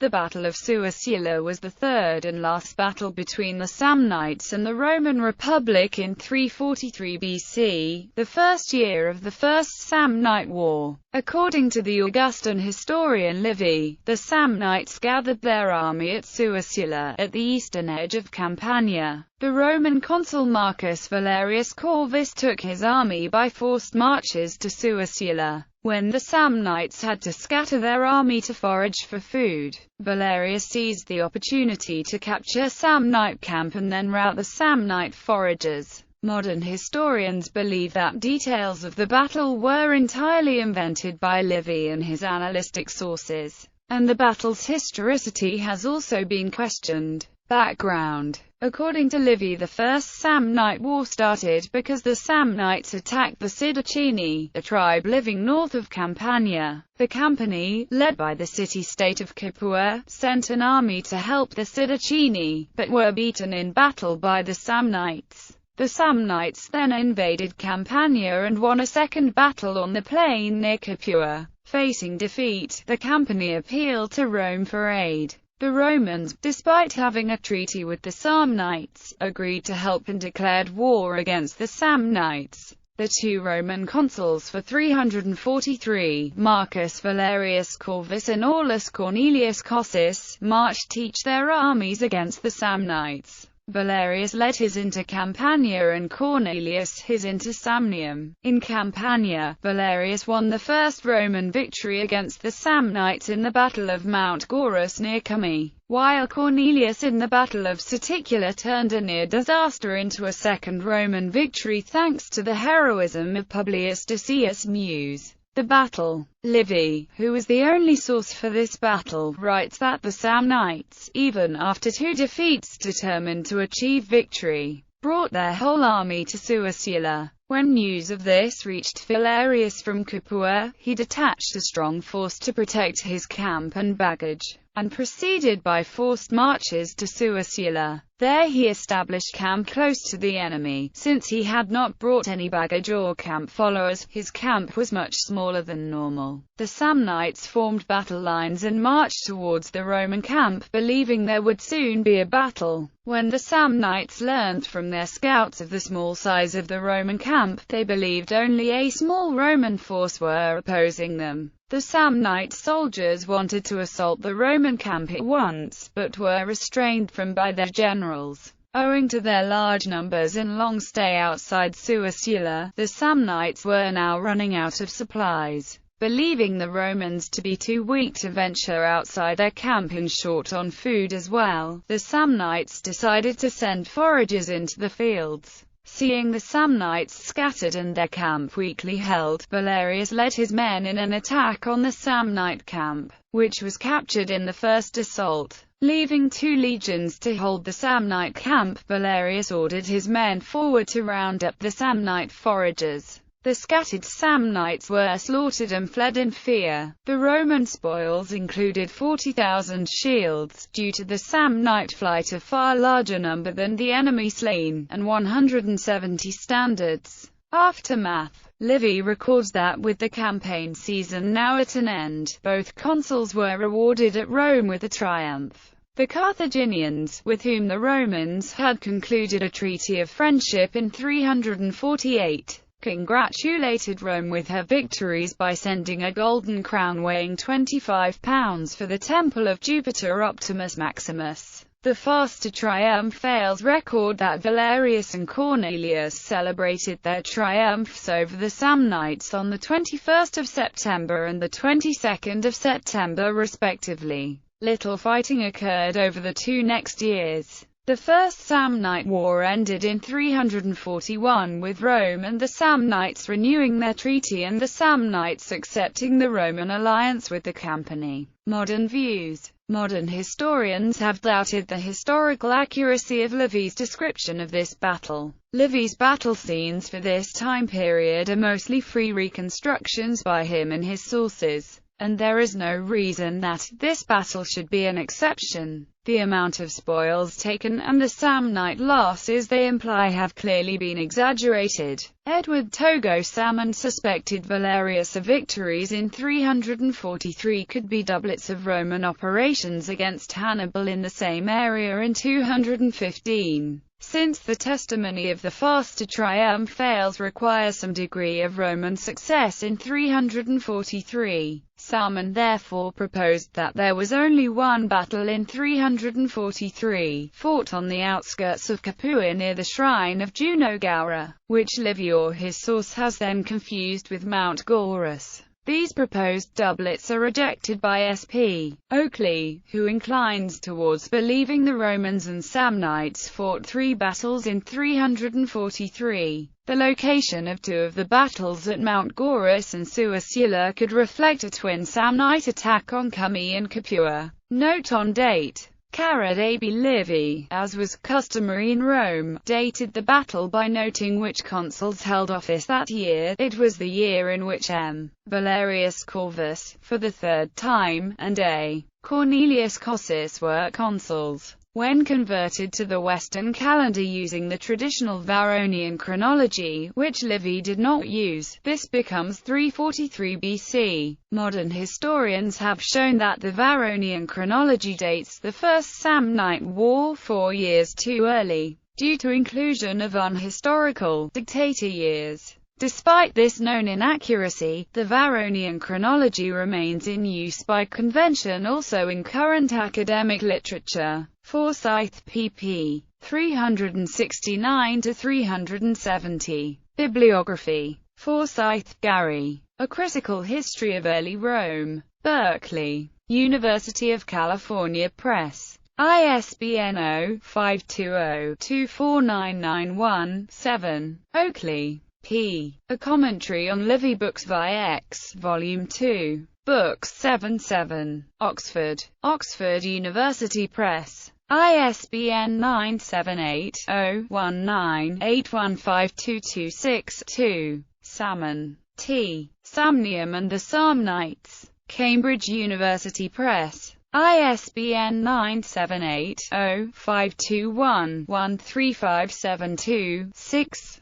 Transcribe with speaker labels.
Speaker 1: The Battle of Suessula was the third and last battle between the Samnites and the Roman Republic in 343 BC, the first year of the First Samnite War. According to the Augustan historian Livy, the Samnites gathered their army at Suessula, at the eastern edge of Campania. The Roman consul Marcus Valerius Corvus took his army by forced marches to Suessula. When the Samnites had to scatter their army to forage for food, Valerius seized the opportunity to capture Samnite camp and then rout the Samnite foragers. Modern historians believe that details of the battle were entirely invented by Livy and his annalistic sources, and the battle's historicity has also been questioned. Background. According to Livy, the First Samnite War started because the Samnites attacked the Sidicini, a tribe living north of Campania. The Campani, led by the city-state of Capua, sent an army to help the Sidicini, but were beaten in battle by the Samnites. The Samnites then invaded Campania and won a second battle on the plain near Capua. Facing defeat, the Campani appealed to Rome for aid. The Romans, despite having a treaty with the Samnites, agreed to help and declared war against the Samnites. The two Roman consuls for 343, Marcus Valerius Corvus and Aulus Cornelius Cossus, marched each their armies against the Samnites. Valerius led his into Campania and Cornelius his into Samnium. In Campania, Valerius won the first Roman victory against the Samnites in the Battle of Mount Gaurus near Cumae, while Cornelius in the Battle of Suessula turned a near disaster into a second Roman victory thanks to the heroism of Publius Decius Mus. The battle. Livy, who was the only source for this battle, writes that the Samnites, even after two defeats determined to achieve victory, brought their whole army to Suessula. When news of this reached Valerius from Capua, he detached a strong force to protect his camp and baggage, and proceeded by forced marches to Suessula. There he established camp close to the enemy. Since he had not brought any baggage or camp followers, his camp was much smaller than normal. The Samnites formed battle lines and marched towards the Roman camp, believing there would soon be a battle. When the Samnites learned from their scouts of the small size of the Roman camp, they believed only a small Roman force were opposing them. The Samnite soldiers wanted to assault the Roman camp at once, but were restrained by their generals. Owing to their large numbers and long stay outside Suessula, the Samnites were now running out of supplies. Believing the Romans to be too weak to venture outside their camp and short on food as well, the Samnites decided to send foragers into the fields. Seeing the Samnites scattered and their camp weakly held, Valerius led his men in an attack on the Samnite camp, which was captured in the first assault. Leaving 2 legions to hold the Samnite camp, Valerius ordered his men forward to round up the Samnite foragers. The scattered Samnites were slaughtered and fled in fear. The Roman spoils included 40,000 shields, due to the Samnite flight a far larger number than the enemy slain, and 170 standards. Aftermath. Livy records that with the campaign season now at an end, both consuls were rewarded at Rome with a triumph. The Carthaginians, with whom the Romans had concluded a treaty of friendship in 348, congratulated Rome with her victories by sending a golden crown weighing 25 pounds for the temple of Jupiter Optimus Maximus. The Fasta Triumphales record that Valerius and Cornelius celebrated their triumphs over the Samnites on the 21st of September and the 22nd of September respectively. Little fighting occurred over the 2 next years. The First Samnite War ended in 341 with Rome and the Samnites renewing their treaty and the Samnites accepting the Roman alliance with the Campani. Modern views. Modern historians have doubted the historical accuracy of Livy's description of this battle. Livy's battle scenes for this time period are mostly free reconstructions by him and his sources, and there is no reason that this battle should be an exception. The amount of spoils taken and the Samnite losses they imply have clearly been exaggerated. Edward Togo Salmon suspected Valerius of victories in 343 could be doublets of Roman operations against Hannibal in the same area in 215. Since the testimony of the faster triumph fails require some degree of Roman success in 343, Salmon therefore proposed that there was only one battle in 343, fought on the outskirts of Capua near the shrine of Juno Gaura, which Livy or his source has then confused with Mount Gaurus. These proposed doublets are rejected by S.P. Oakley, who inclines towards believing the Romans and Samnites fought 3 battles in 343. The location of 2 of the battles at Mount Gaurus and Suessula could reflect a twin Samnite attack on Cumae and Capua. Note on date. Carrad A.B. Livy, as was customary in Rome, dated the battle by noting which consuls held office that year. It was the year in which M. Valerius Corvus, for the 3rd time, and A. Cornelius Cossus were consuls. When converted to the Western calendar using the traditional Varronian chronology, which Livy did not use, this becomes 343 BC. Modern historians have shown that the Varronian chronology dates the First Samnite War 4 years too early, due to inclusion of unhistorical dictator years. Despite this known inaccuracy, the Varronian chronology remains in use by convention also in current academic literature. Forsyth, pp. 369–370. Bibliography. Forsyth, Gary. A Critical History of Early Rome. Berkeley. University of California Press. ISBN 0-520-24991-7. Oakley. P. A Commentary on Livy Books via X, Volume 2. Books 7-7. Oxford. Oxford University Press. ISBN 978-0-19-815226-2. Salmon. T. Samnium and the Samnites. Cambridge University Press. ISBN 978-0-521-13572-6.